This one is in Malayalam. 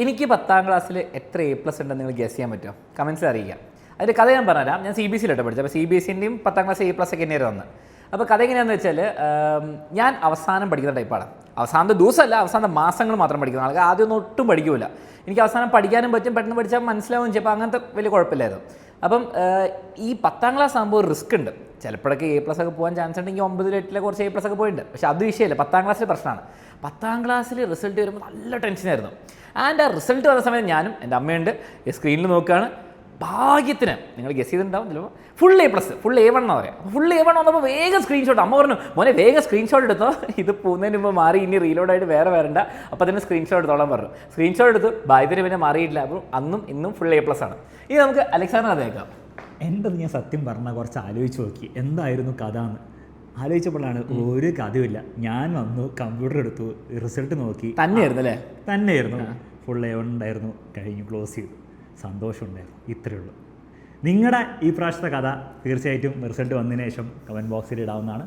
എനിക്ക് 10ാം ക്ലാസ്സിൽ എത്ര A+ ഉണ്ടെന്ന് നിങ്ങൾ ഗസ് ചെയ്യാൻ പറ്റുമോ? കമൻസിൽ അറിയിക്കാം. അതിൻ്റെ കഥ ഞാൻ പറഞ്ഞുതരാം. ഞാൻ CBSE പഠിച്ചത്. അപ്പോൾ CBSEൻ്റെയും 10ാം ക്ലാസ് A+ ഒക്കെ തന്നെയായിരുന്നു വന്നത്. അപ്പോൾ കഥ എങ്ങനെയാണെന്ന് വെച്ചാൽ, ഞാൻ അവസാനം പഠിക്കുന്ന ടൈപ്പാണ്. അവസാനത്തെ ദിവസമല്ല, അവസാനത്തെ മാസങ്ങൾ മാത്രം പഠിക്കുന്ന ആൾക്ക്. ആദ്യമൊന്നും ഒട്ടും പഠിക്കില്ല. എനിക്ക് അവസാനം പഠിക്കാനും പറ്റും, പെട്ടെന്ന് പഠിച്ചാൽ മനസ്സിലാവും ചെയ്യും. അപ്പോൾ അങ്ങനത്തെ വലിയ കുഴപ്പമില്ലായിരുന്നു. അപ്പം ഈ 10ാം ക്ലാസ് ആകുമ്പോൾ ഒരു റിസ്ക് ഉണ്ട്. ചിലപ്പോഴൊക്കെ A+ ഒക്കെ പോകാൻ ചാൻസ് ഉണ്ടെങ്കിൽ 9, 8 കുറച്ച് A+ ഒക്കെ പോയിട്ടുണ്ട്. പക്ഷേ അത് വിഷയമല്ല, 10ാം ക്ലാസ്സിൽ പ്രശ്നമാണ്. 10ാം ക്ലാസ്സിൽ റിസൾട്ട് വരുമ്പോൾ നല്ല ടെൻഷനായിരുന്നു. ആൻഡ് ആ റിസൾട്ട് വന്ന സമയത്ത് ഞാനും എൻ്റെ അമ്മയുണ്ട് സ്ക്രീനിൽ നോക്കുകയാണ്. ഭാഗ്യത്തിന് നിങ്ങൾ ഗസ് ചെയ്തിട്ടുണ്ടാവും ചിലപ്പോൾ ഫുൾ A+, ഫുൾ A1 എന്നാണ് പറയാം. അപ്പോൾ ഫുൾ A1 വന്നപ്പോൾ വേഗം സ്ക്രീൻഷോട്ട്. അമ്മ പറഞ്ഞു, മോനെ വേഗം സ്ക്രീൻഷോട്ട് എടുത്തോ, ഇത് പോകുന്നതിന് മുമ്പ് മാറി, ഇനി റീലോഡായിട്ട് വേറെ വരണ്ട, അപ്പോൾ തന്നെ സ്ക്രീൻഷോട്ട് എടുത്തോളാൻ പറഞ്ഞു. സ്ക്രീൻഷോട്ട് എടുത്തു. ഭാഗ്യത്തിന് പിന്നെ മാറിയിട്ടില്ല. അപ്പോൾ അന്നും ഇന്നും ഫുൾ A+ ആണ്. ഇനി നമുക്ക് അലക്സാണ്ടർ അതേക്കാം. എൻ്റെ ഞാൻ സത്യം പറഞ്ഞാൽ കുറച്ച് ആലോചിച്ച് നോക്കി എന്തായിരുന്നു കഥ എന്ന്. ആലോചിച്ചപ്പോഴാണ് ഒരു കഥയുമില്ല. ഞാൻ വന്നു, കമ്പ്യൂട്ടർ എടുത്തു, റിസൾട്ട് നോക്കി. തന്നെയായിരുന്നു അല്ലേ? തന്നെയായിരുന്നു. ഫുൾ A1 ഉണ്ടായിരുന്നു. കഴിഞ്ഞു, ക്ലോസ് ചെയ്തു. സന്തോഷമുണ്ടായിരുന്നു. ഇത്രയേ ഉള്ളൂ. നിങ്ങളുടെ ഈ പ്രാവശ്യത്തെ കഥ തീർച്ചയായിട്ടും റിസൾട്ട് വന്നതിന് ശേഷം കമൻറ്റ് ബോക്സിൽ ഇടാവുന്നതാണ്.